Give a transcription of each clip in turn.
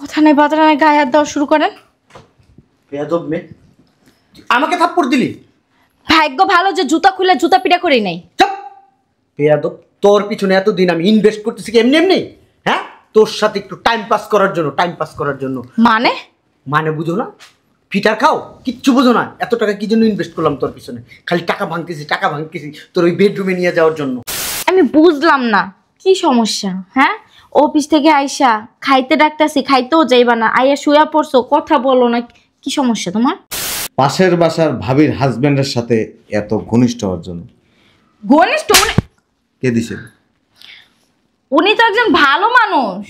কথা নেই বাধা নাই গায়ে হাত দেওয়া শুরু করেন। বেয়াদব মেয়ে, আমাকে থাপ্পড় দিলি? ভাগ্য ভালো যে জুতা খুলে জুতা পিটা করি নাই। চুপ! বেয়াদব, তোর পিছনে এতদিন আমি ইনভেস্ট করতেছি কি এমনি এমনি? হ্যাঁ, তোর সাথে একটু টাইম পাস করার জন্য। মানে মানে বুঝো না? ফিটার খাও, কিচ্ছু বুঝো না। এত টাকা কি জন্য ইনভেস্ট করলাম তোর পিছনে? খালি টাকা ভাঙতেছি তোর ওই বেডরুমে নিয়ে যাওয়ার জন্য। আমি বুঝলাম না কি সমস্যা। হ্যাঁ, অফিস থেকে আইসা খাইতে ডাকতাছি, খাইতেও যাইবা না, আইয়া শুয়া পড়ছো, কথা বলো না। কি সমস্যা তোমার? পাশের বাসার ভাবির হাজবেন্ডের সাথে এত ঘনিষ্ঠ হওয়ার জন্য। ঘনিষ্ঠ? কে দিছে? উনি তো একজন ভালো মানুষ।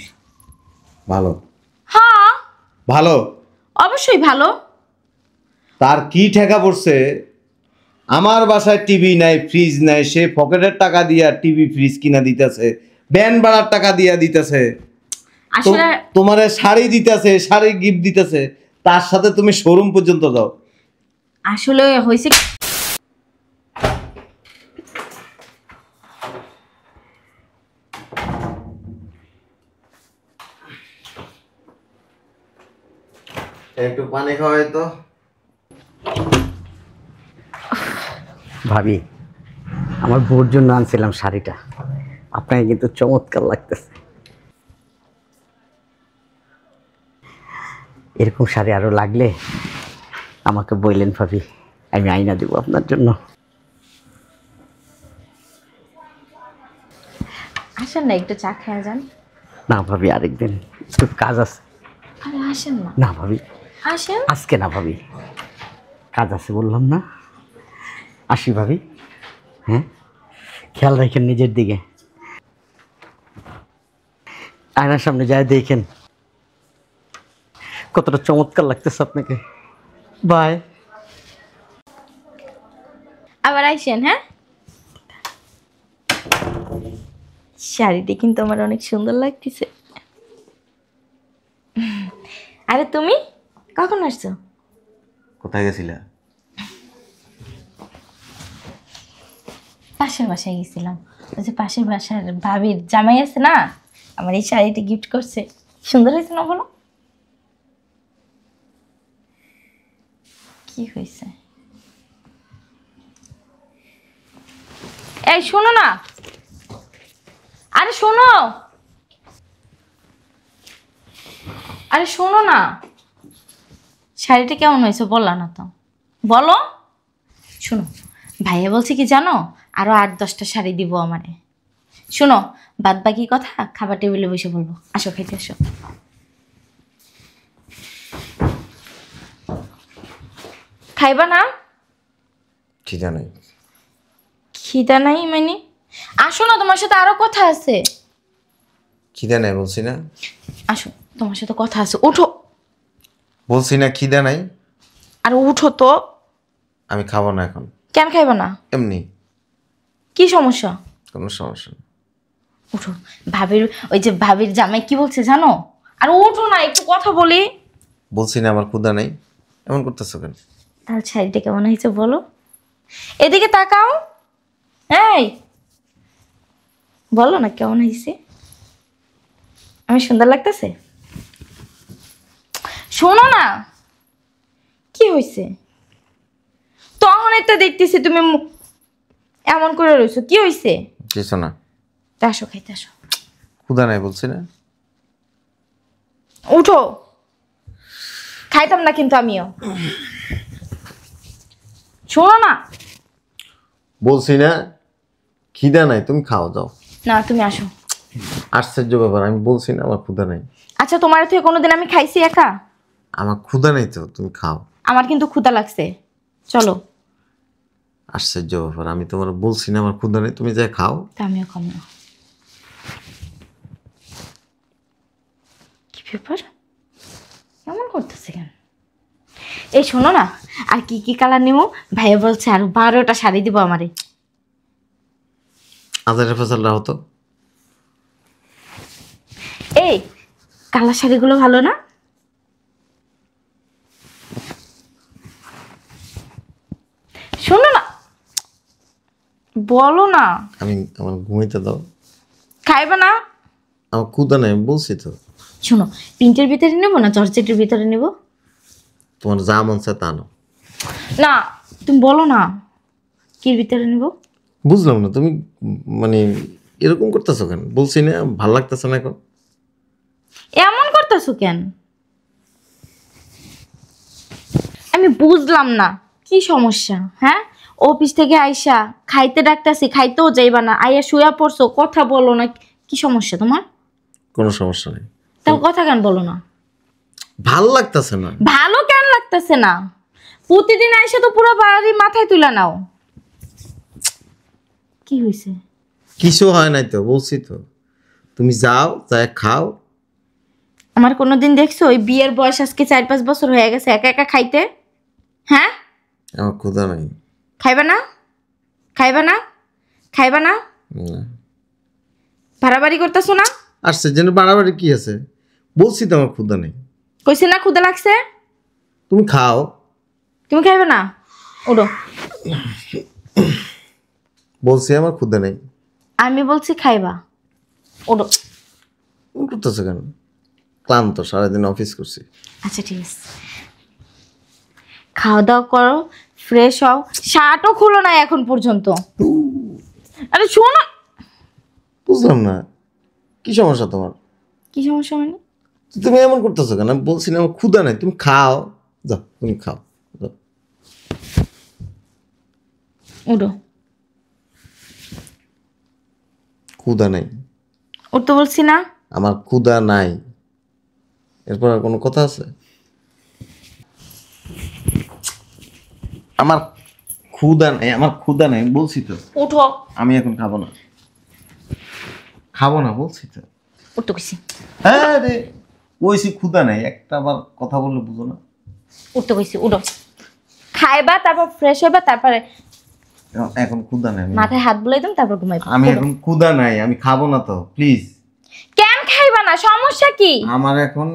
ভালো? হ্যাঁ, ভালো? অবশ্যই ভালো। তার কি ঠেকা পড়ছে? আমার বাসায় টিভি নাই, ফ্রিজ নাই, সে পকেটের টাকা দিয়া টিভি ফ্রিজ কিনা দিতেছে, ব্যান ভাড়ার টাকা দিয়া দিতেছে, আসলে তোমারে শাড়ি দিতেছে, শাড়ি গিফট দিতেছে, তার সাথে তুমি শোরুম পর্যন্ত যাও। আসলে হয়েছে একটু পানি খাওয়াই তো। ভাবি, আমার বউর জন্য আনছিলাম শাড়িটা, আপনাকে কিন্তু চমৎকার লাগতেছে। এরকম শাড়ি আরো লাগলে আমাকে বললেন ভাবি, আমি আইনা দেবো আপনার জন্য। আসেন না, একটু চা খেয়ে যান। না ভাবি, আরেকদিন একটু কাজ আছে। আরে আসেন না। না ভাবি, আসেন। আজকে না ভাবি, কাজ আছে বললাম না। আসি ভাবি। হ্যাঁ, খেয়াল রাখেন নিজের দিকে। আয়নার সামনে যায় দেখেন কতটা চমৎকার লাগতেছে আপনাকে। বাই। আবার আইসেন। হ্যাঁ, শাড়িটি কিন্তু আমার অনেক সুন্দর লাগতেছে। আরে তুমি কখন আসছো? কোথায় গেছিলা? পাশের বাসায় গেছিলাম। ওই যে পাশের বাসার ভাবির জামাই আছে না, আমার এই শাড়িটি গিফট করছে। সুন্দর হয়েছে না বলো? কি হয়েছে? এই শোনো না, আরে শোনো, আরে শোনো না, শাড়িটা কেমন হয়েছে বললা না তো, বলো। শোনো, ভাইয়া বলছে কি জানো, আরো 8-10টা শাড়ি দিব আমারে। শোনো, বাদ বাকি কথা খাবার টেবিলে বসে বলবো। আসো, খাইতে আসো। খাইবা না? খিদা নাই। খিদা নাই মানে? আসো না, তোমার সাথে আরো কথা আছে। খিদা নাই বলছি না? আসো, তোমার সাথে কথা আছে, উঠো। বলছি না খিদা নাই? আর উঠো তো। আমি খাবো না এখন। কেন খাইবা না? এমনি। কি সমস্যা? কোনো সমস্যা নেই। উঠো। ভাবির, ওই যে ভাবির জামাই কি বলছে জানো? আর উঠো না, একটু কথা বলি। বলছি না আমার ক্ষুধা নাই, এমন করতেছো কেন? তাহলে শাড়িটা কেমন হয়েছে বলো? এদিকে তাকাও। এই বলো না কেমন হয়েছে? আমি সুন্দর লাগতেছে? শোনো না, কি হয়েছে? তখন একটা দেখতেছি তুমি এমন করে রয়েছো, কি হয়েছে? কিছু না। তা আসো, খাইতে আসো। ক্ষুধা নাই বলছি না? উঠো। খাইতাম না কিন্তু আমিও। শোনো না। বলছি না খিদা নাই, তুমি খাও যাও। না, তুমি আসো। আশ্চর্য ব্যাপার, আমি বলছি না আমার ক্ষুধা নাই। আচ্ছা, তোমার থেকে কোনোদিন আমি খাইছি একা? আমার ক্ষুধা নেই তো, তুমি খাও। আমার কিন্তু ক্ষুধা লাগছে, চলো। আশ্চর্য ব্যাপার, আমি তোমার বলছি না আমার ক্ষুধা নেই, তুমি যাই খাও। তা আমিও খাবো না। কি ব্যাপার, এমন করতেছে কেন? এই শোনো না, আর কি কি কালার নিবো? ভাইয়া বলছে আর 12টা শাড়ি দিব আমারে। আজারের ফসলটা হতো। এই কালার শাড়িগুলো ভালো না? শোনো না, বলো না। আমি আমার ঘুমাইতে দাও। খাইবে না? আমার ক্ষুধা নেই, আমি বলছি তো। শোনো, প্রিন্টের ভিতরে নেবো না জর্জেটের ভিতরে নেবো? তোমার যা মন চায় তা নাও। না, তুমি বলো না কির ভিতরে নেবো। বুঝলাম না তুমি মানে এরকম করতেছো কেন? বলছি না ভাল লাগতেছে না এখন। এমন করতেছো কেন? আমি বুঝলাম না কি সমস্যা। হ্যাঁ, অফিস থেকে আইসা খাইতে ডাকতেছি, খাইতেও যাইবা না, আইয়া শুয়া পড়ছো, কথা বলো না। কি সমস্যা তোমার? কোনো সমস্যা নেই। তাও কথা কেন বলো না? ভাল লাগতেছে না। ভালো কেন লাগতেছে না? প্রতিদিন আইসা তো পুরো বাড়ি মাথায় তুলে নাও। কি হয়েছে? কিছু হয় নাই তো, বলছি তো। তুমি যাও, যাই খাও। আমার কোনোদিন দেখছো ওই বিয়ের বয়স আজকে 4-5 বছর হয়ে গেছে একা একা খাইতে? হ্যাঁ, আমার ক্ষুধা নাই। খাইবা না? খাইবা না? খাইবা না? না। ভাড়াবাড়ি করতেছো না? আর সেজন্য বাড়াবাড়ি কি আছে? বলছি তো আমার ক্ষুধা নেই। কইছি না ক্ষুধা লাগছে? তুমি খাও। তুমি খাইবে না? ওঠো। বলছি আমার ক্ষুধা নেই। আমি বলছি খাইবা। ওঠো। তুমি করতেছো কেন? ক্লান্ত, সারাদিন অফিস করছি। আচ্ছা ঠিক আছে, খাওয়া দাওয়া করো, ফ্রেশ হও। শার্টও খুলো না এখন পর্যন্ত। আরে শোনো। বুঝলাম না কি সমস্যা তোমার? কি সমস্যা মানে? তুমি এমন করতেছো কেন? আমি বলছি না আমার ক্ষুধা নাই, তুমি খাও। যাও, তুমি খাও, যাও। উঠো। ক্ষুধা নাই। উঠতে বলছি না? আমার ক্ষুধা নাই। এরপর আর কোনো কথা আছে? আমার ক্ষুধা নাই, আমার ক্ষুধা নাই, বলছি তো। উঠো। আমি এখন খাবো না, খাবো না, বলছি তো। উঠতে কইছি। হ্যাঁ রে, কইছি ক্ষুধা নাই, একটা আবার কথা বললে বুঝো না। উঠতে কইছি, উঠো। খাইবা, তারপর ফ্রেশ হইবা, তারপরে এখন ক্ষুধা নাই। মাথায় হাত বুলাই দিম, তারপর ঘুমাইবা। আমি এখন ক্ষুধা নাই, আমি খাবো না তো, প্লিজ। কেন খাইবা না? সমস্যা কি? আমার এখন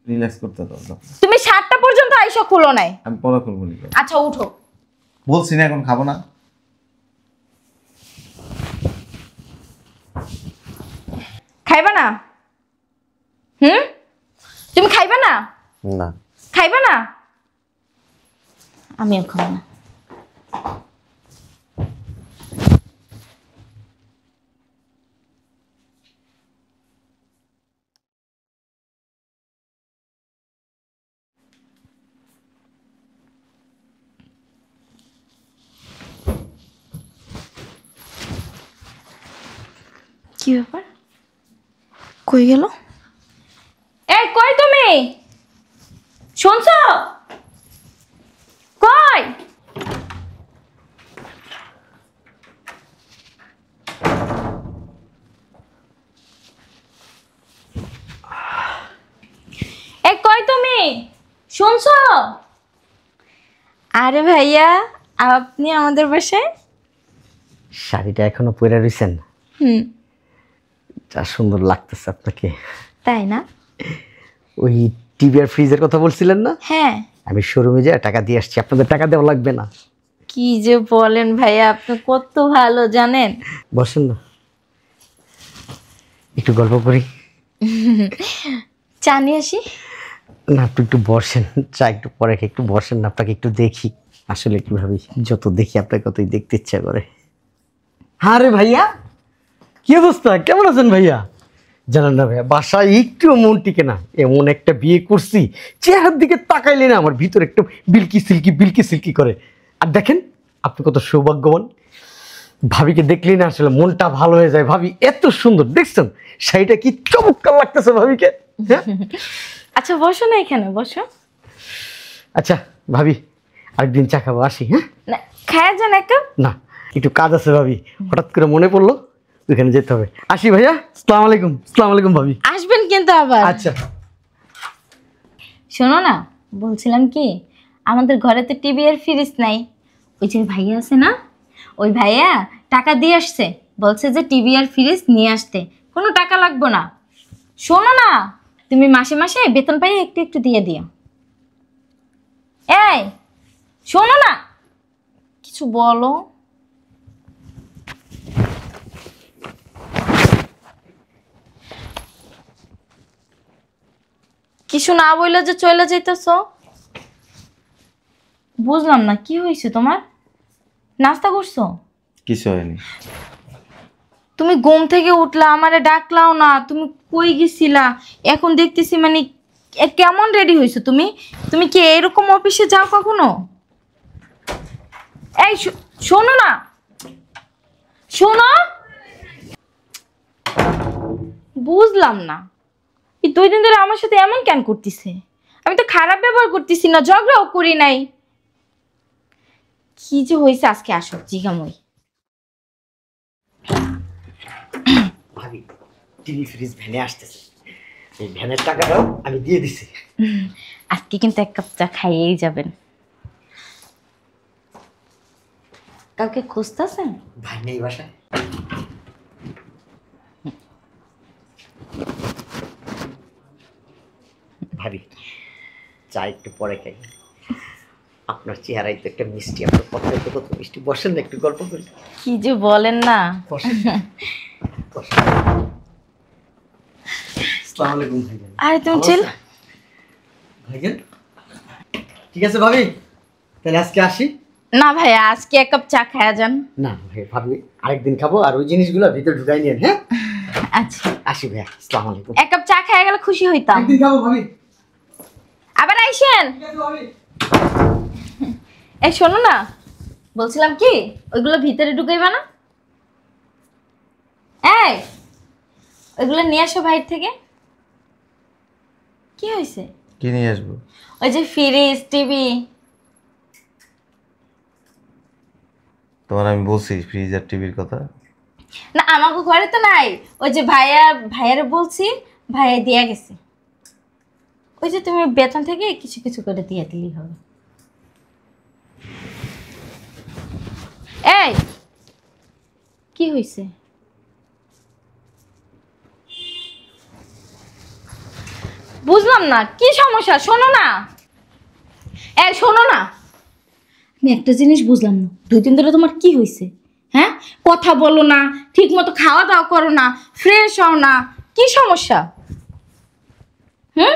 রিল্যাক্স করতে দাও। তুমি 7টা পর্যন্ত আইসা খুলো নাই। আমি পরে করবো নি। আচ্ছা উঠো। বলছি না এখন খাবো না। খাইবা না? তুমি খাইবা না? না। খাইবা না? আমিও খাবো না। কি ব্যাপার? কই গেল? এই কই তুমি? শুনছো? কই? এই কই তুমি? শুনছো? আরে ভাইয়া, আপনি আমাদের বাসায়? শাড়িটা এখনো পরে রইছেন? হুম। যা সুন্দর লাগতেছে আপনাকে। তাই না? ওই টিভি আর ফ্রিজের কথা বলছিলেন না? হ্যাঁ। আমি শোরুমে যাই টাকা দিয়ে আসছি, আপনাদের টাকা দেওয়া লাগবে না। কি যে বলেন ভাইয়া, আপনি কত ভালো জানেন। বসেন না, একটু গল্প করি। চা নিয়ে আসি? না, আপনি একটু বসেন, চা একটু পরে খেয়ে একটু বসেন না, আপনাকে একটু দেখি। আসলে কি ভাবি, যত দেখি আপনাকে কতই দেখতে ইচ্ছা করে। হ্যাঁ রে ভাইয়া, কি অবস্থা, কেমন আছেন ভাইয়া? জানেন না ভাইয়া, বাসায় একটু মন টিকে না, এমন একটা বিয়ে করছি, চেহারার দিকে তাকাইলে না আমার ভিতরে একটু বিলকি সিলকি করে। আর দেখেন আপনি কত সৌভাগ্যবান, ভাবিকে দেখলেই না আসলে মনটা ভালো হয়ে যায়। ভাবি এত সুন্দর, দেখছেন শাড়িটা কি চমৎকার লাগতেছে ভাবিকে। হ্যাঁ আচ্ছা বসো না, এখানে বসো। আচ্ছা ভাবি, আরেকদিন চা খাবো, আসি। হ্যাঁ না, খায়া যান এক কাপ। না, একটু কাজ আছে ভাবি, হঠাৎ করে মনে পড়লো, ওইখানে যেতে হবে। আসি ভাইয়া, আসসালামু আলাইকুম। আসসালামু আলাইকুম ভাবি। আসবেন কিন্তু আবার। আচ্ছা। শোনো না, বলছিলাম কি, আমাদের ঘরে তো টিভি আর ফ্রিজ নাই। ওই যে ভাইয়া আছে না, ওই ভাইয়া টাকা দিয়ে আসছে, বলছে যে টিভি আর ফ্রিজ নিয়ে আসতে, কোনো টাকা লাগবে না। শোনো না, তুমি মাসে মাসে বেতন পাই একটু একটু দিয়ে দিও। এই শোনো না, কিছু বলো। কিছু না বইলে যে চলে যাইতেছ? বুঝলাম না কি হয়েছে তোমার? নাস্তা করছো? কিছু হয়নি। তুমি ঘুম থেকে উঠলা, আমারে ডাকলাও না, তুমি কই গেছিলা? এখন দেখতেছি মানে কেমন রেডি হয়েছো তুমি? তুমি কি এরকম অফিসে যাও কখনো? এই শোনো না, শোনো। বুঝলাম না এই 2 দিন ধরে আমার সাথে এমন কেন করতেছে? আমি তো খারাপ ব্যবহার করতেছি না, ঝগড়াও করি নাই। কি যে হয়েছে আজকে? আসো জিগামই। ভাবি টিভি ফ্রিজ ভ্যানে আসতেছে, এই ভ্যানের টাকাটাও আমি দিয়ে দিছি। আজকে কিন্তু 1 কাপ চা খাইয়েই যাবেন। কাউকে খুঁজতেছেন? ভাই নেই বাসায়। ভাবি চা একটু পরে খাই। আপনার চেহারায় তো একটা মিষ্টি, আপনার কথায় তো কত মিষ্টি। বসেন না একটু গল্প করি। কি যে বলেন না। বসেন বসেন। আসসালামু আলাইকুম ভাইজান। আরে তুমি চিল। ভাইজান ঠিক আছে ভাবি, তাহলে আজকে আসি। না ভাই, আজকে 1 কাপ চা খায়া যান। না ভাই ভাবি আরেকদিন খাবো, আর ওই জিনিসগুলো ভিতরে ঢুকাই নিয়েন। হ্যাঁ আচ্ছা, আসি ভাইয়া, আসসালামু আলাইকুম। 1 কাপ চা খায়া গেলে খুশি হইতাম। একদিন খাবো ভাবি। আবার আইসেন। ঠিক আছে ভাবি। এই শোনো না, বলছিলাম কি ওইগুলো ভিতরে ঢুকাইবা না? এই ওইগুলো নিয়ে আসো বাইরে থেকে। কি হয়েছে? কি নিয়ে আসবো? ওই যে ফ্রিজ, টিভি। তোমার আমি বলছি ফ্রিজ আর টিভির কথা। না আমাকে ঘরে তো নাই। ওই যে ভাইয়ারে বলছি, ভাইয়া দিয়া গেছে। ওই যে তুমি বেতন থেকে কিছু কিছু করে দিয়ে দিলেই হবে। এই কি হয়েছে? বুঝলাম না কি সমস্যা। শোনো না, এই শোনো না, আমি একটা জিনিস বুঝলাম না। 2 দিন ধরে তোমার কি হয়েছে? হ্যাঁ, কথা বলো না, ঠিক মতো খাওয়া দাওয়া করো না, ফ্রেশ হও না, কি সমস্যা? হুম,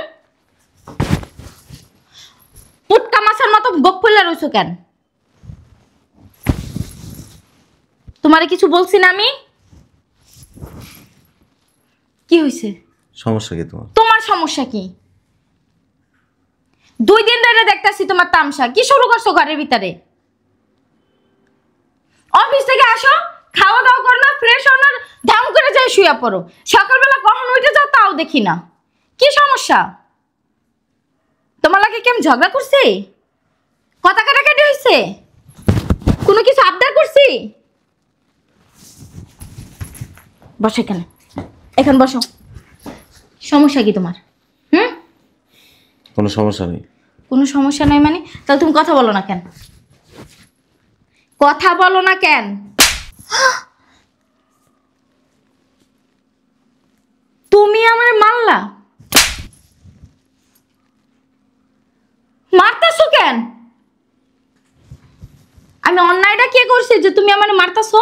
পুটকা মাছের মতো গোপ ফুলে রয়েছো কেন? তোমারে কিছু বলছি না আমি? কি হয়েছে? সমস্যা কি তোমার? তোমার সমস্যা কি? 2 দিন ধরে দেখতাছি তোমার তামসা। কি শুরু করছো ঘরের ভিতরে? অফিস থেকে আসো, খাওয়া দাওয়া করো না, ফ্রেশ হও না, ঢাম করে যাই শুয়ে পড়ো। সকালবেলা কখন উঠে যাও তাও দেখি না। কি সমস্যা? তোমার লাগে কি আমি ঝগড়া করছি? কথা কাটাকাটি হয়েছে? কোনো কিছু আবদার করছি? বসো এখানে, এখানে বসো। সমস্যা কি তোমার? হুম, কোনো সমস্যা নেই। কোনো সমস্যা নাই মানে? তাহলে তুমি কথা বলো না কেন? কথা বলো না কেন? তুমি আমার মারলা? মারতাছো কেন? আমি অন্যায়টা কি করছি যে তুমি আমার মারতাছো?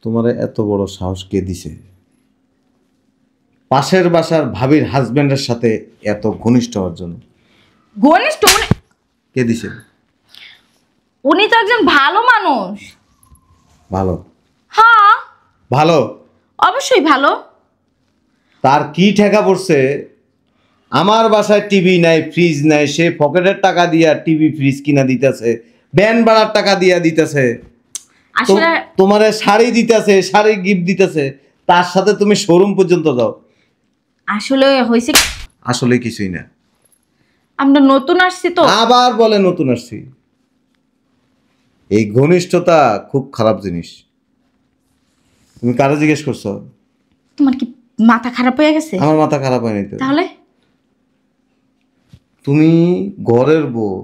তোমার এত বড় সাহস কে দিছে? পাশের বাসার ভাবির হাজবেন্ডের সাথে এত ঘনিষ্ঠ হওয়ার জন্য ঘনিষ্ঠ? কে দিছে? উনি তো একজন ভালো মানুষ। ভালো? হ্যাঁ, ভালো? অবশ্যই ভালো। তার কি ঠেকা পড়ছে? আমার বাসায় টিভি নাই, ফ্রিজ নাই, সে পকেটের টাকা দিয়া টিভি ফ্রিজ কিনা দিতেছে, ব্যান ভাড়ার টাকা দিয়া দিতেছে, আসলে তোমারে শাড়ি দিতেছে, শাড়ি গিফট দিতেছে, তার সাথে তুমি শোরুম পর্যন্ত যাও। আসলে হয়েছে, আসলে কিছুই না। আমরা নতুন আসছি তো। আবার বলে নতুন আসছি। এই ঘনিষ্ঠতা খুব খারাপ জিনিস। তুমি কারে জিজ্ঞেস করছো? তোমার কি মাথা খারাপ হয়ে গেছে? আমার মাথা খারাপ হয়নি তো। তাহলে তুমি ঘরের বউ,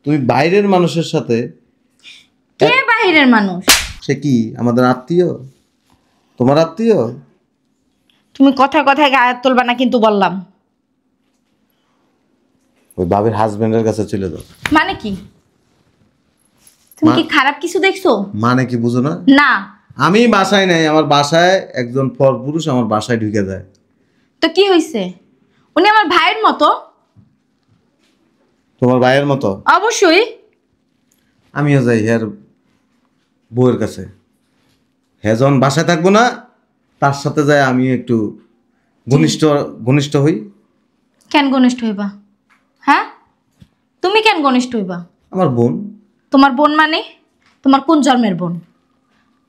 তুমি বাইরের মানুষের সাথে। কে বাহিরের মানুষ? সে কি আমাদের আত্মীয়? তোমার আত্মীয়? তুমি কথায় কথায় গায়ে হাত তুলবা না কিন্তু বললাম। ওই বাবির হাজবেন্ডের কাছে চলে যাও। মানে কি? তুমি কি খারাপ কিছু দেখছো? মানে কি বুঝো না? না। আমি বাসায় নাই, আমার বাসায় একজন পরপুরুষ আমার বাসায় ঢুকে যায়। তো কি হয়েছে? উনি আমার ভাইয়ের মতো। তোমার ভাইয়ের মতো? অবশ্যই। আমিও যাই হ্যার বউয়ের কাছে, হ্যাঁ যখন বাসায় থাকবো না তার সাথে যাই আমি একটু ঘনিষ্ঠ ঘনিষ্ঠ হই। কেন ঘনিষ্ঠ হইবা? হ্যাঁ, তুমি কেন ঘনিষ্ঠ হইবা? আমার বোন। তোমার বোন মানে? তোমার কোন জন্মের বোন?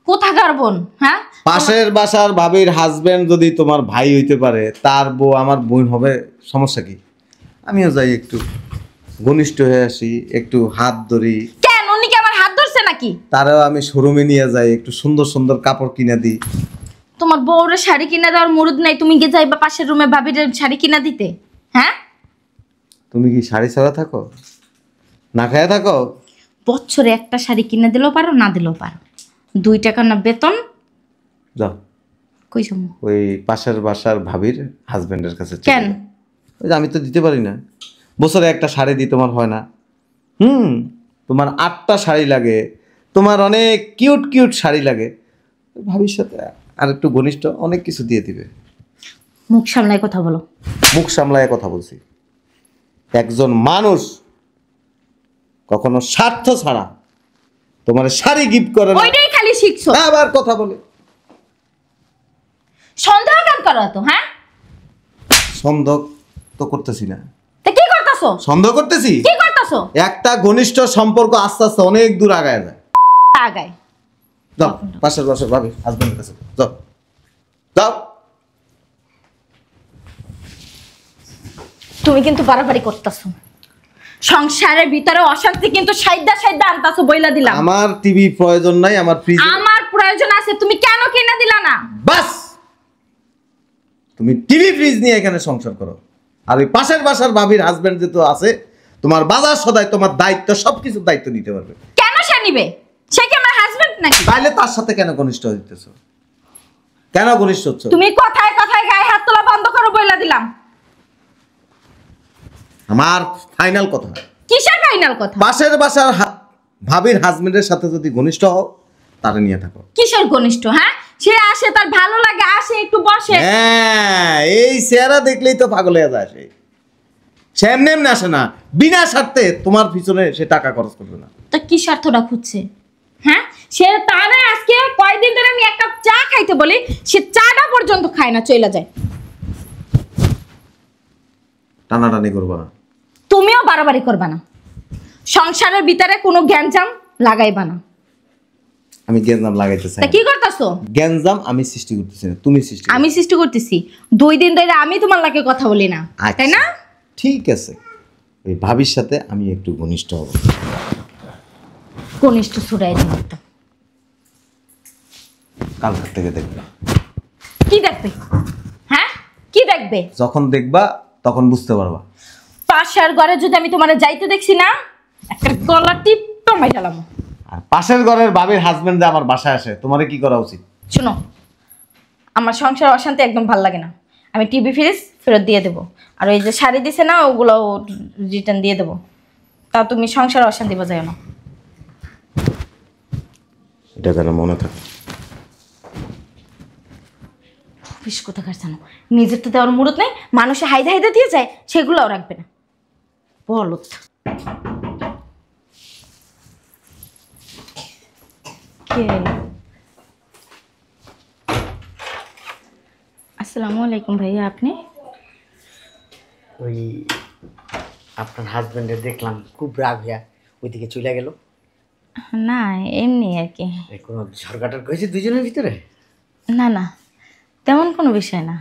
কোথাকার বোন? হ্যাঁ, পাশের বাসার ভাবির হাজবেন্ড যদি তোমার ভাই হইতে পারে, তার বউ আমার বোন হবে, সমস্যা কি? আমিও যাই একটু ঘনিষ্ঠ হয়ে আসি, একটু হাত ধরি। কেন উনি কি আমার হাত ধরছে নাকি? তারাও আমি শোরুমে নিয়ে যাই, একটু সুন্দর সুন্দর কাপড় কিনে দিই। তোমার বউরে শাড়ি কিনে দেওয়ার মুরুদ নাই, তুমি গিয়ে যাইবা পাশের রুমে ভাবির শাড়ি কিনা দিতে? হ্যাঁ, তুমি কি শাড়ি ছাড়া থাকো, না খায়া থাকো? বছরে একটা শাড়ি কিনে দিলেও পারো, না দিলেও পারো। 2 টাকা না বেতন। যাও কই যাবো? ওই পাশের বাসার ভাবির হাজবেন্ডের কাছে চলে কেন? যাও। ওই যে আমি তো দিতে পারি না, বছরে একটা শাড়ি দিই, তোমার হয় না? তোমার 8টা শাড়ি লাগে, তোমার অনেক কিউট কিউট শাড়ি লাগে, ভাবির সাথে আর একটু ঘনিষ্ঠ অনেক কিছু দিয়ে দিবে। মুখ সামলায় কথা বলো। মুখ সামলায় কথা বলছি। একজন মানুষ কখনো স্বার্থ ছাড়া তোমার শাড়ি গিফট করে না। ওইটাই খালি শিখছো। আবার কথা বলে। সন্দেহ কেন করো তো? হ্যাঁ, সন্দেহ তো করতেছি না। তা কি করতেছো? সন্দেহ করতেছি? কি করতেছো? একটা ঘনিষ্ঠ সম্পর্ক আস্তে আস্তে অনেক দূর আগায় যায়। আগায় যাও পাশের বাসার ভাবি হাজবেন্ডের কাছে যাও, যাও। তুমি কিন্তু বাড়াবাড়ি করতেছো। সংসারের ভিতরে অশান্তি কিন্তু সাইডা সাইডা আনতাছো, বইলা দিলাম। আমার টিভি প্রয়োজন নাই, আমার ফ্রিজ। আমার প্রয়োজন আছে, তুমি কেন কিনা দিলা না? বাস, তুমি টিভি ফ্রিজ নিয়ে এখানে সংসার করো, আর ওই পাশের বাসার ভাবির হাজবেন্ড যেহেতু আছে, তোমার বাজার সদাই তোমার দায়িত্ব, সবকিছু দায়িত্ব নিতে পারবে। কেন সে নিবে? সে কি আমার হাজবেন্ড নাকি? তাইলে তার সাথে কেন ঘনিষ্ঠ হইতেছো? কেন ঘনিষ্ঠ হচ্ছ? তুমি কথায় কথায় গায়ে হাত তোলা বন্ধ করো, বইলা দিলাম। আমার ফাইনাল কথা, কিসের ফাইনাল কথা? পাশের বাসার ভাবির হাজবেন্ডের সাথে যদি ঘনিষ্ঠ হও, তারে নিয়ে থাকো। কিসের ঘনিষ্ঠ? হ্যাঁ, সে আসে, তার ভালো লাগে, আসে একটু বসে। হ্যাঁ, এই চেহারা দেখলেই তো পাগল হয়ে যায়। সে এমনি এমনি আসে না, বিনা স্বার্থে তোমার পিছনে সে টাকা খরচ করবে না। তা কি স্বার্থটা খুঁজছে? হ্যাঁ, সে তারে আজকে কয়দিন ধরে আমি 1 কাপ চা খাইতে বলি, সে চাটা পর্যন্ত খায় না, চলে যায়। টানাটানি করবো না। তুমিও বাড়াবাড়ি করবা না। সংসারের ভিতরে কোনো গ্যাঞ্জাম লাগাইবা না। আমি গ্যাঞ্জাম লাগাইতে চাই তা না। কি করতেছো? গ্যাঞ্জাম আমি সৃষ্টি করতেছি না, তুমি সৃষ্টি করছো। আমি সৃষ্টি করতেছি। 2 দিন ধরে আমি তোমার লাগে কথা বলি না, আচ্ছা, তাই না? ঠিক আছে, এই ভাবির সাথে আমি একটু ঘনিষ্ঠ হব। কনিষ্ঠ ছুড়াই দিব তো। কালকার থেকে দেখবে। কি দেখবে? হ্যাঁ, কি দেখবে? যখন দেখবা তখন বুঝতে পারবা। পাশের ঘরে যদি আমি তোমারে যাইতে দেখছি না, একটা গলা টিপটা মাইরালাম। আর পাশের ঘরের ভাবির হাজবেন্ড যে আমার বাসায় আসে, তোমারে কি করা উচিত? শুনো, আমার সংসার অশান্তি একদম ভাল লাগে না। আমি টিভি ফ্রিজ ফেরত দিয়ে দেবো, আর ওই যে শাড়ি দিছে না, ওগুলো রিটার্ন দিয়ে দেবো। তা তুমি সংসার অশান্তি বাজায় না। এটা যেন মনে থাকে। অফিস কোথাকার জানো, নিজের তো দেওয়ার মুরত নেই, মানুষে হাইদা হাইদা দিয়ে যায়, সেগুলোও রাখবে না। বলত। কে? আসসালামু আলাইকুম ভাইয়া, আপনি? ওই আপনার হাজবেন্ডের দেখলাম খুব রাগ হইয়া ওইদিকে চলে গেল। না, এমনি আর কি। এই কোনো ঝড়কাটার হয়েছে দুজনের ভিতরে? না না, তেমন কোনো বিষয় না।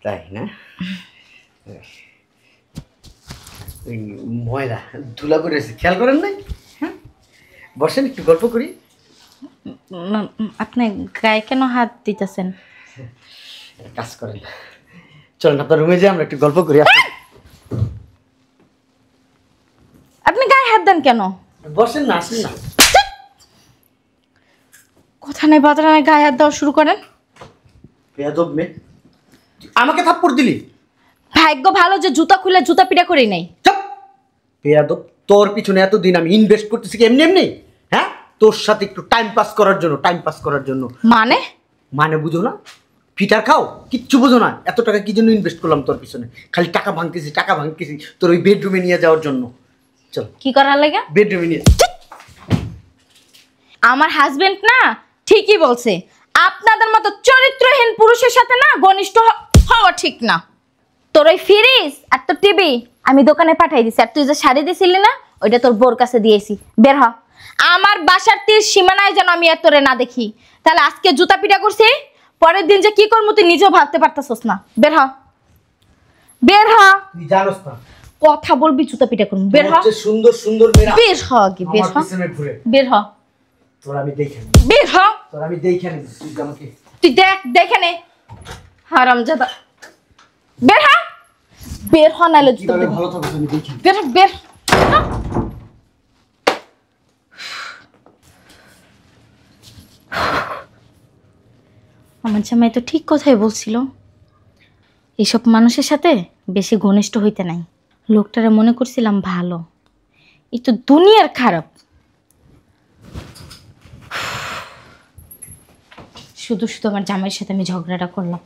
তাই না? ওই ময়লা ধুলা করে এসে খেয়াল করেন নাই? হ্যাঁ, বসেন একটু গল্প করি। আপনি গায়ে কেন হাত দিতেছেন? কাজ করেন, চলেন আপনার রুমে যাই, আমরা একটু গল্প করি। আপনি গায়ে হাত দেন কেন? বসেন না, আসেন না। কথা নেই বাধা নেই, গায়ে হাত দেওয়া শুরু করেন। বেয়াদব মেয়ে, আমাকে থাপ্পড় দিলি? ভাগ্য ভালো যে জুতা খুলে জুতা পিটা করি নাই। চুপ! বেয়াদব, তোর পিছনে এতদিন আমি ইনভেস্ট করতেছি কি এমনি এমনি? হ্যাঁ, তোর সাথে একটু টাইম পাস করার জন্য, টাইম পাস করার জন্য। মানে? মানে বুঝো না? ফিটার খাও, কিচ্ছু বোঝো না। এত টাকা কি জন্য ইনভেস্ট করলাম তোর পিছনে? খালি টাকা ভাঙতেছি তোর ওই বেডরুমে নিয়ে যাওয়ার জন্য। চল কি করার লাগে? বেডরুমে নিয়ে। আমার হাজবেন্ড না ঠিকই বলছে, আপনাদের মতো চরিত্রহীন পুরুষের সাথে না ঘনিষ্ঠ হওয়া ঠিক না। তোর ওই ফ্রিজ আর তোর টিভি আমি দোকানে পাঠাই দিছি, আর তুই যে শাড়ি দিছিলি না ওইটা তোর বোর কাছে দিয়েছি। বের হ আমার বাসার তীর সীমানায়, যেন আমি আর তোরে না দেখি। তাহলে আজকে জুতা পিটা করছি, পরের দিন যে কি করবো তুই নিজেও ভাবতে পারতাছস না। বের হ, বের হ। তুই জানোস না কথা বলবি জুতা পিটা করবি। বের হ, সুন্দর সুন্দর মেয়েরা বের হ আগে, বের হ, আমার পিছনে ঘুরে। বের হ, তোর আমি দেখে নিব, বের হ। তোর আমি দেখে নিব। তুই আমাকে তুই দেখে নে হারামজাদা। বের হ, বের হ, নাইলে জুতা কিভাবে দেব। ভালো থাকো আমি দেখি। বের হ, বের হ। আমার জামাই তো ঠিক কথাই বলছিল, এইসব মানুষের সাথে বেশি ঘনিষ্ঠ হইতে নাই। লোকটারে মনে করছিলাম ভালো, এই তো দুনিয়ার খারাপ। শুধু শুধু আমার জামাইয়ের সাথে আমি ঝগড়াটা করলাম।